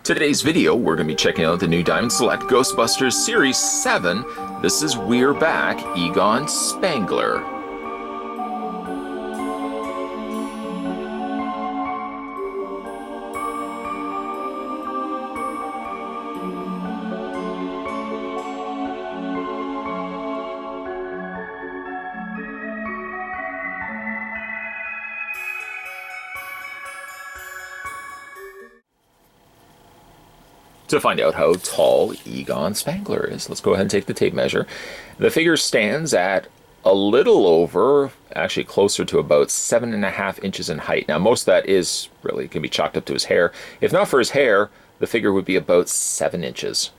Today's video, we're going to be checking out the new Diamond Select Ghostbusters Series 7. This is We're Back, Egon Spengler. To find out how tall Egon Spengler is, let's go ahead and take the tape measure. The figure stands at a little over, actually closer to about 7.5 inches in height. Now most of that is really can be chalked up to his hair. If not for his hair, the figure would be about 7 inches.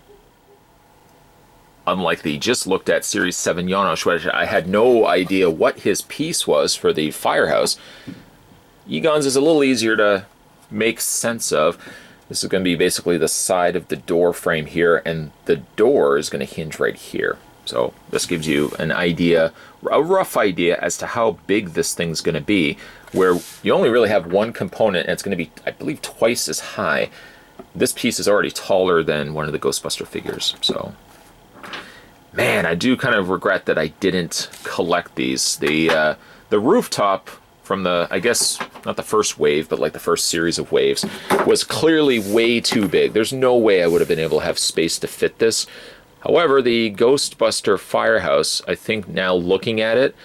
Unlike the just looked at Series 7 Janosch, which I had no idea what his piece was for the Firehouse, Egon's is a little easier to make sense of. This is going to be basically the side of the door frame here, and the door is going to hinge right here. So this gives you an idea, a rough idea as to how big this thing's going to be, where you only really have one component, and it's going to be, I believe, twice as high. This piece is already taller than one of the Ghostbuster figures. So, man, I do kind of regret that I didn't collect these. The rooftop from the, I guess, not the first wave, but like the first series of waves, was clearly way too big. There's no way I would have been able to have space to fit this. However, the Ghostbuster Firehouse, I think now looking at it,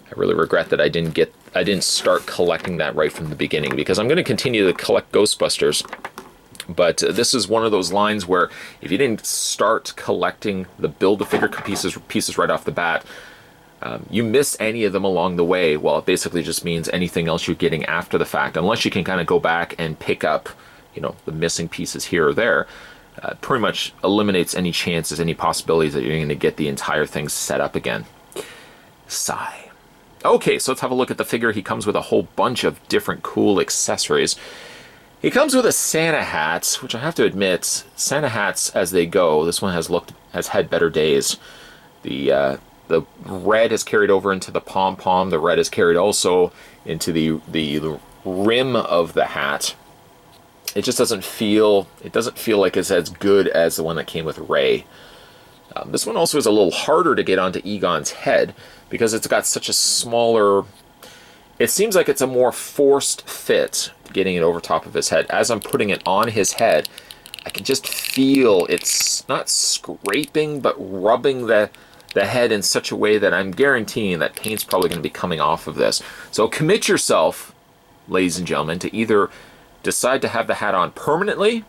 I really regret that I didn't start collecting that right from the beginning, because I'm going to continue to collect Ghostbusters. But this is one of those lines where if you didn't start collecting the Build-A-Figure pieces right off the bat, you miss any of them along the way, well, it basically just means anything else you're getting after the fact, unless you can kind of go back and pick up, you know, the missing pieces here or there, pretty much eliminates any chances, any possibilities that you're going to get the entire thing set up again. Sigh. Okay, so let's have a look at the figure. He comes with a whole bunch of different cool accessories. He comes with a Santa hat, which I have to admit, Santa hats as they go, this one has had better days. The red is carried over into the pom-pom. The red is carried also into the rim of the hat. It just doesn't feel like it's as good as the one that came with Ray. This one also is a little harder to get onto Egon's head because it's got such a smaller, it seems like it's a more forced fit getting it over top of his head. As I'm putting it on his head, I can just feel it's not scraping but rubbing the head in such a way that I'm guaranteeing that paint's probably going to be coming off of this. So commit yourself, ladies and gentlemen, to either decide to have the hat on permanently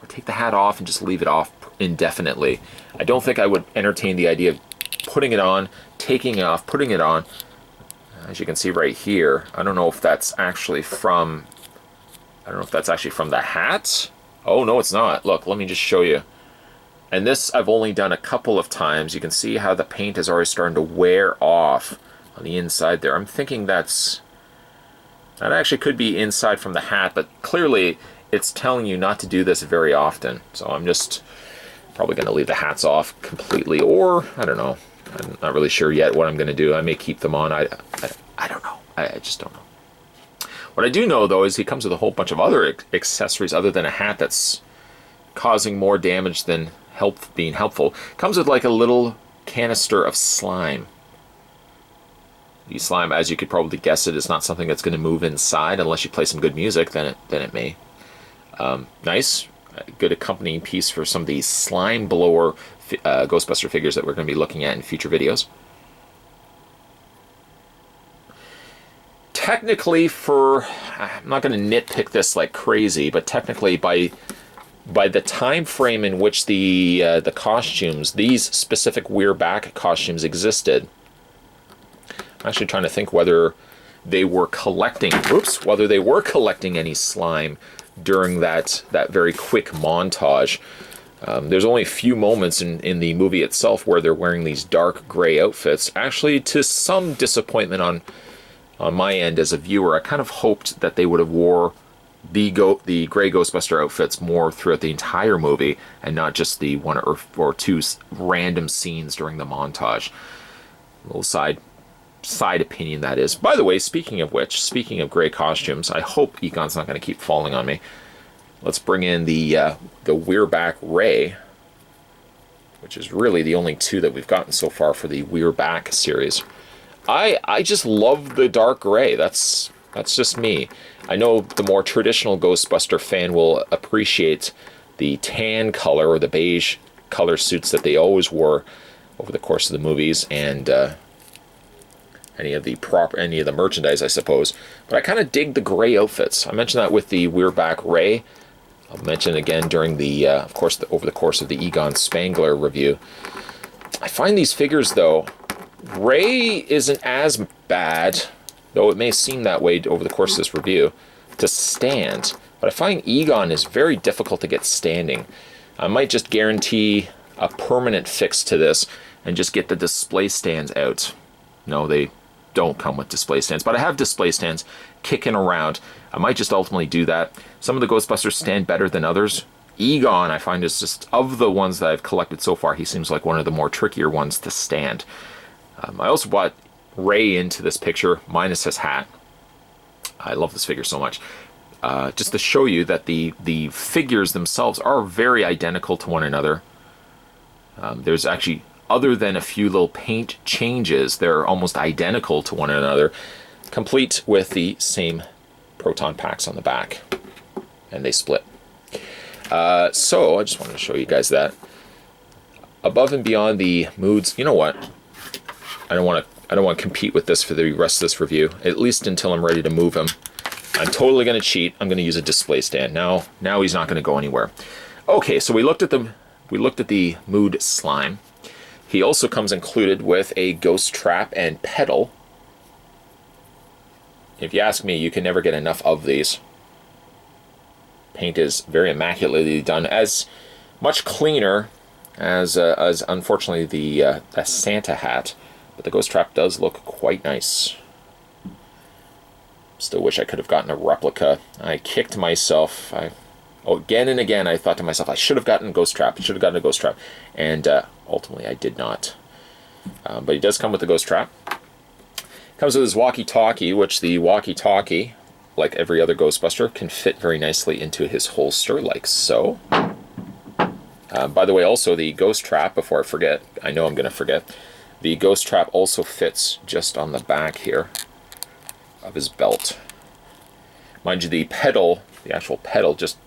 or take the hat off and just leave it off indefinitely. I don't think I would entertain the idea of putting it on, taking it off, putting it on. As you can see right here, I don't know if that's actually from the hat. Oh, no, it's not. Look, let me just show you. And this I've only done a couple of times. You can see how the paint is already starting to wear off on the inside there. I'm thinking that actually could be inside from the hat, but clearly it's telling you not to do this very often. So I'm just probably going to leave the hats off completely, or I don't know. I'm not really sure yet what I'm going to do. I may keep them on. I don't know. I just don't know. What I do know, though, is he comes with a whole bunch of other accessories other than a hat that's causing more damage than being helpful. Comes with like a little canister of slime. The slime, as you could probably guess it, is not something that's going to move inside unless you play some good music. Then it may. Nice, good accompanying piece for some of these slime blower Ghostbuster figures that we're going to be looking at in future videos. Technically, I'm not going to nitpick this like crazy, but technically by the time frame in which the costumes, these specific We're Back costumes existed, I'm actually trying to think whether they were collecting any slime during that very quick montage. There's only a few moments in the movie itself where they're wearing these dark gray outfits. Actually, to some disappointment on my end as a viewer, I kind of hoped that they would have wore the gray Ghostbuster outfits more throughout the entire movie and not just the one or two random scenes during the montage. A little side opinion, that is. By the way, speaking of gray costumes, I hope Egon's not going to keep falling on me. let's bring in the Weirback Ray, which is really the only two that we've gotten so far for the Weirback series. I just love the dark gray. That's just me. I know the more traditional Ghostbuster fan will appreciate the tan color or the beige color suits that they always wore over the course of the movies and any of the merchandise, I suppose. But I kind of dig the gray outfits. I mentioned that with the Weirback Ray. I'll mention it again during the, of course, over the course of the Egon Spengler review. I find these figures, though, Ray isn't as bad, though it may seem that way over the course of this review, to stand. But I find Egon is very difficult to get standing. I might just guarantee a permanent fix to this and just get the display stands out. No, they don't come with display stands, but I have display stands kicking around. I might just ultimately do that. Some of the Ghostbusters stand better than others. Egon, I find, is just, of the ones that I've collected so far, he seems like one of the more trickier ones to stand. I also brought Ray into this picture, minus his hat. I love this figure so much. Just to show you that the figures themselves are very identical to one another. There's actually, other than a few little paint changes, they're almost identical to one another, complete with the same Proton packs on the back, and they split. So I just wanted to show you guys that. Above and beyond the moods, you know what? I don't want to compete with this for the rest of this review, at least until I'm ready to move him. I'm totally going to cheat. I'm going to use a display stand. Now he's not going to go anywhere. Okay, so we looked at the mood slime. He also comes included with a ghost trap and pedal. If you ask me, you can never get enough of these. Paint is very immaculately done, as much cleaner as unfortunately the Santa hat, but the ghost trap does look quite nice. Still wish I could have gotten a replica. I kicked myself. Again and again I thought to myself, I should have gotten a ghost trap. And ultimately I did not. But he does come with the ghost trap. Comes with his walkie-talkie, which the walkie-talkie, like every other Ghostbuster, can fit very nicely into his holster, like so. By the way, also the ghost trap, before I forget, I know I'm going to forget, the ghost trap also fits just on the back here of his belt. Mind you, the pedal, the actual pedal, just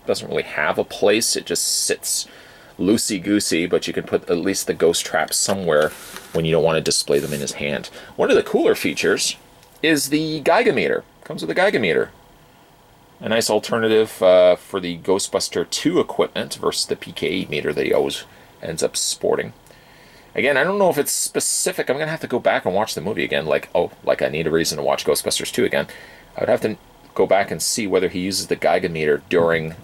doesn't really have a place. It just sits loosey-goosey, but you can put at least the ghost trap somewhere when you don't want to display them in his hand. One of the cooler features is the Geigometer. Comes with a Geigometer. A nice alternative for the Ghostbuster 2 equipment versus the PKE meter that he always ends up sporting. Again, I don't know if it's specific. I'm going to have to go back and watch the movie again. Like I need a reason to watch Ghostbusters 2 again. I would have to go back and see whether he uses the Geigometer during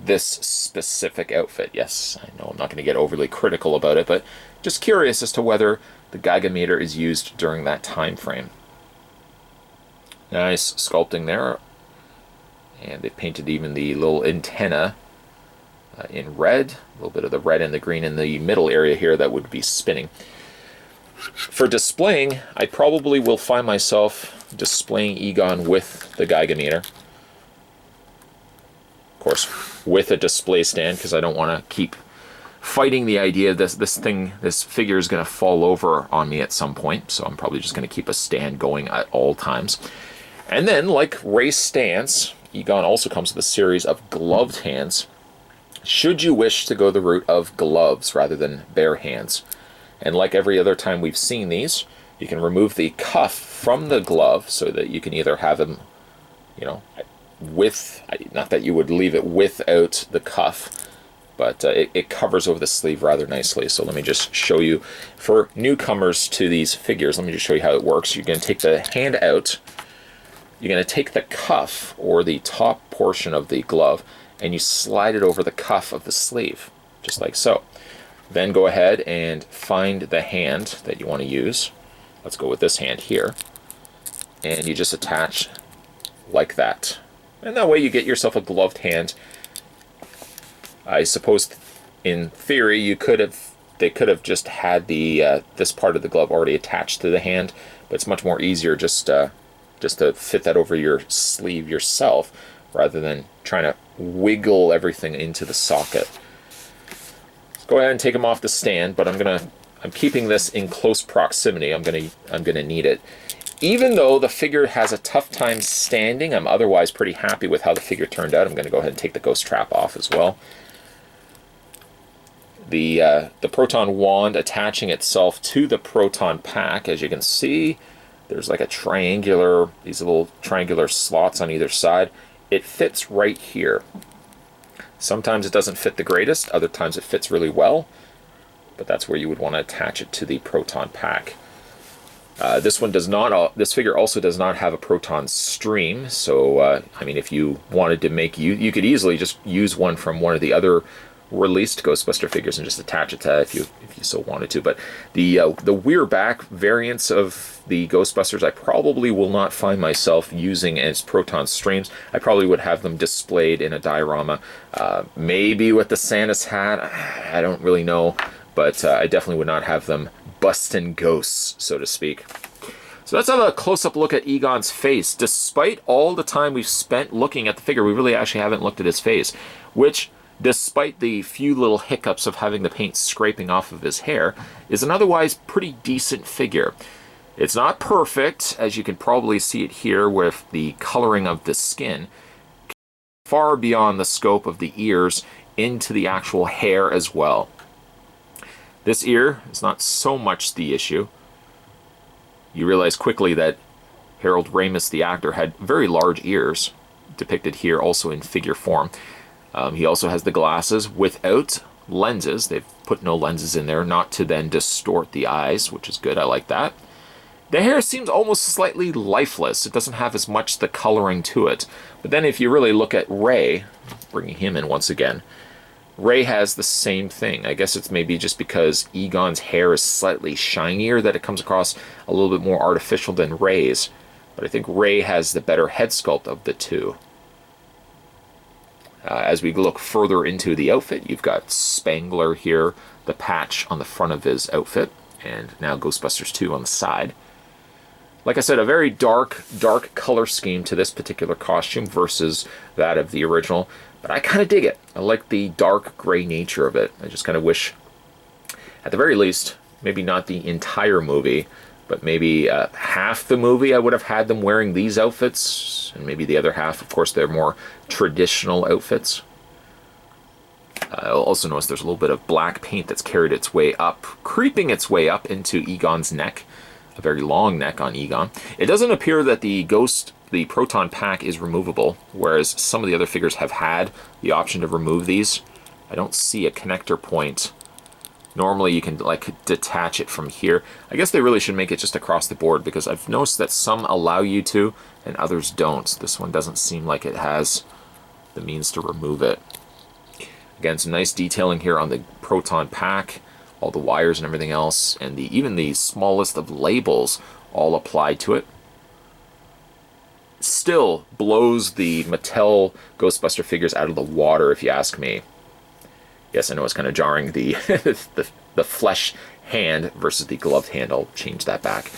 this specific outfit. Yes, I know I'm not going to get overly critical about it, but just curious as to whether the Geigometer is used during that time frame. Nice sculpting there. And they painted even the little antenna in red. A little bit of the red and the green in the middle area here that would be spinning. For displaying, I probably will find myself displaying Egon with the Geigometer. Of course, with a display stand, because I don't want to keep fighting the idea this figure is going to fall over on me at some point. So I'm probably just going to keep a stand going at all times. And then, like Ray's stance, Egon also comes with a series of gloved hands, should you wish to go the route of gloves rather than bare hands. And like every other time we've seen these, you can remove the cuff from the glove so that you can either have him, with, not that you would leave it without the cuff, but it covers over the sleeve rather nicely. So let me just show you, for newcomers to these figures, let me just show you how it works. You're going to take the hand out. You're going to take the cuff, or the top portion of the glove, and you slide it over the cuff of the sleeve, just like so. Then go ahead and find the hand that you want to use. Let's go with this hand here. And you just attach like that. And that way you get yourself a gloved hand. I suppose in theory they could have just had the this part of the glove already attached to the hand, but it's much more easier just to fit that over your sleeve yourself rather than trying to wiggle everything into the socket. Let's go ahead and take them off the stand, but I'm keeping this in close proximity. I'm gonna need it. Even though the figure has a tough time standing, I'm otherwise pretty happy with how the figure turned out. I'm going to go ahead and take the ghost trap off as well. The Proton wand attaching itself to the Proton pack, as you can see, there's like these little triangular slots on either side. It fits right here. Sometimes it doesn't fit the greatest, other times it fits really well, but that's where you would want to attach it to the Proton pack. This one does not. This figure also does not have a Proton stream. So, I mean, if you wanted to make you could easily just use one from one of the other released Ghostbuster figures and just attach it to if you so wanted to. But the weir back variants of the Ghostbusters, I probably will not find myself using as Proton streams. I probably would have them displayed in a diorama, maybe with the Santa's hat. I don't really know, but I definitely would not have them busting ghosts, so to speak. So let's have a close-up look at Egon's face. Despite all the time we've spent looking at the figure, we really actually haven't looked at his face, which, despite the few little hiccups of having the paint scraping off of his hair, is an otherwise pretty decent figure. It's not perfect, as you can probably see it here with the coloring of the skin, far beyond the scope of the ears into the actual hair as well. This ear is not so much the issue. You realize quickly that Harold Ramis, the actor, had very large ears, depicted here also in figure form. He also has the glasses without lenses. They've put no lenses in there, not to then distort the eyes, which is good. I like that. The hair seems almost slightly lifeless. It doesn't have as much the coloring to it. But then if you really look at Ray, bringing him in once again, Ray has the same thing. I guess it's maybe just because Egon's hair is slightly shinier that it comes across a little bit more artificial than Ray's. But I think Ray has the better head sculpt of the two. As we look further into the outfit, you've got Spengler here, the patch on the front of his outfit, and now Ghostbusters 2 on the side. Like I said, a very dark color scheme to this particular costume versus that of the original. But I kind of dig it. I like the dark gray nature of it. I just kind of wish, at the very least, maybe not the entire movie, but maybe half the movie I would have had them wearing these outfits, and maybe the other half, of course, they're more traditional outfits. I'll also notice there's a little bit of black paint that's carried its way up, creeping its way up into Egon's neck, a very long neck on Egon. It doesn't appear that the Proton pack is removable, whereas some of the other figures have had the option to remove these. I don't see a connector point. Normally you can like detach it from here. I guess they really should make it just across the board, because I've noticed that some allow you to and others don't. This one doesn't seem like it has the means to remove it. Again, some nice detailing here on the Proton pack, all the wires and everything else, and even the smallest of labels all applied to it. Still blows the Mattel Ghostbuster figures out of the water, if you ask me. Yes, I know it's kind of jarring, the the flesh hand versus the gloved hand. I'll change that back.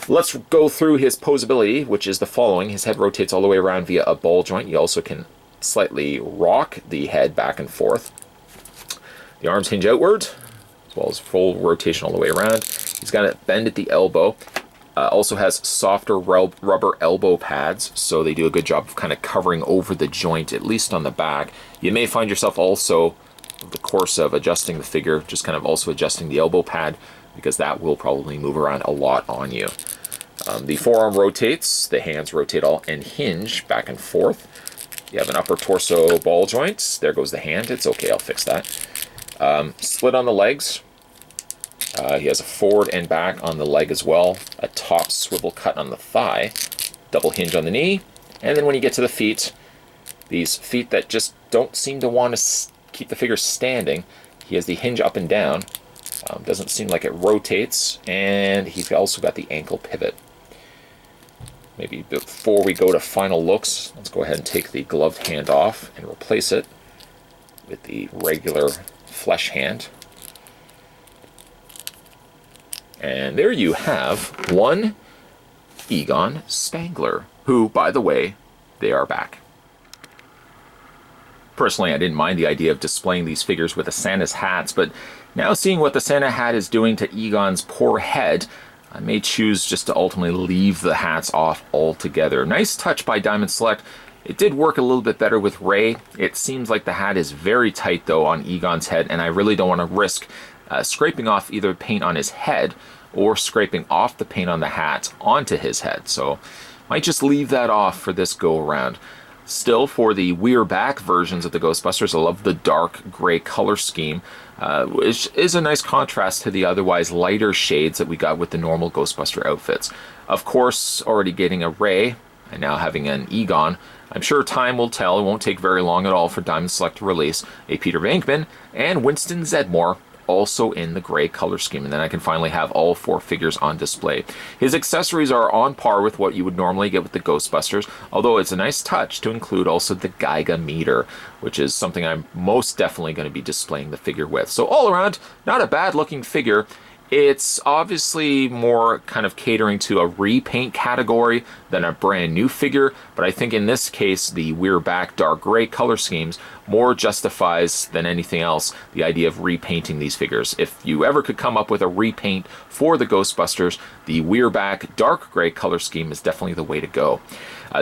Let's go through his posability, which is the following. His head rotates all the way around via a ball joint. You also can slightly rock the head back and forth. The arms hinge outward, as well as full rotation all the way around. He's got a bend at the elbow. Also has softer rubber elbow pads, so they do a good job of kind of covering over the joint, at least on the back. You may find yourself also, in the course of adjusting the figure, just kind of also adjusting the elbow pad, because that will probably move around a lot on you. The forearm rotates, the hands rotate all and hinge back and forth. You have an upper torso ball joint. There goes the hand. It's okay, I'll fix that. Split on the legs. He has a forward and back on the leg as well, a top swivel cut on the thigh, double hinge on the knee, and then when you get to the feet, these feet that just don't seem to want to keep the figure standing, he has the hinge up and down, doesn't seem like it rotates, and he's also got the ankle pivot. Maybe before we go to final looks, let's go ahead and take the gloved hand off and replace it with the regular flesh hand. And there you have one Egon Spengler, who, by the way, they are back. Personally, I didn't mind the idea of displaying these figures with the Santa's hats, but now seeing what the Santa hat is doing to Egon's poor head, I may choose just to ultimately leave the hats off altogether. Nice touch by Diamond Select. It did work a little bit better with Ray. It seems like the hat is very tight though on Egon's head, and I really don't want to risk scraping off either paint on his head or scraping off the paint on the hat onto his head. So might just leave that off for this go around. Still, for the We're Back versions of the Ghostbusters, I love the dark gray color scheme, which is a nice contrast to the otherwise lighter shades that we got with the normal Ghostbuster outfits. Of course, already getting a Ray, and now having an Egon, I'm sure time will tell. It won't take very long at all for Diamond Select to release a Peter Venkman and Winston Zeddemore, also in the gray color scheme, and then I can finally have all 4 figures on display. His accessories are on par with what you would normally get with the Ghostbusters, although it's a nice touch to include also the Geiger meter, which is something I'm most definitely going to be displaying the figure with. So all around, not a bad looking figure. It's obviously more kind of catering to a repaint category than a brand new figure, but I think in this case the We're Back dark gray color schemes more justifies than anything else the idea of repainting these figures. If you ever could come up with a repaint for the Ghostbusters, the We're Back dark gray color scheme is definitely the way to go.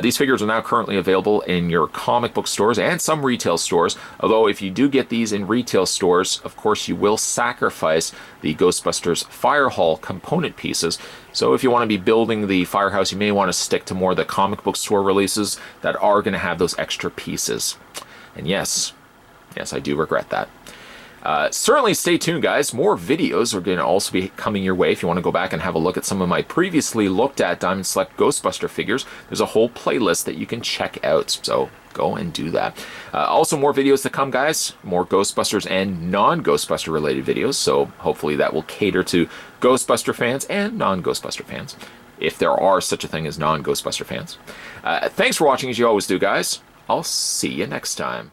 These figures are now currently available in your comic book stores and some retail stores, although if you do get these in retail stores, of course you will sacrifice the Ghostbusters Fire Hall component pieces. So if you want to be building the Firehouse, you may want to stick to more of the comic book store releases that are going to have those extra pieces. And yes, I do regret that. Certainly stay tuned, guys. More videos are going to also be coming your way. If you want to go back and have a look at some of my previously looked at Diamond Select Ghostbuster figures, there's a whole playlist that you can check out. So go and do that. Also more videos to come, guys. More Ghostbusters and non-Ghostbuster related videos. So hopefully that will cater to Ghostbuster fans and non-Ghostbuster fans, if there are such a thing as non-Ghostbuster fans. Thanks for watching, as you always do, guys. I'll see you next time.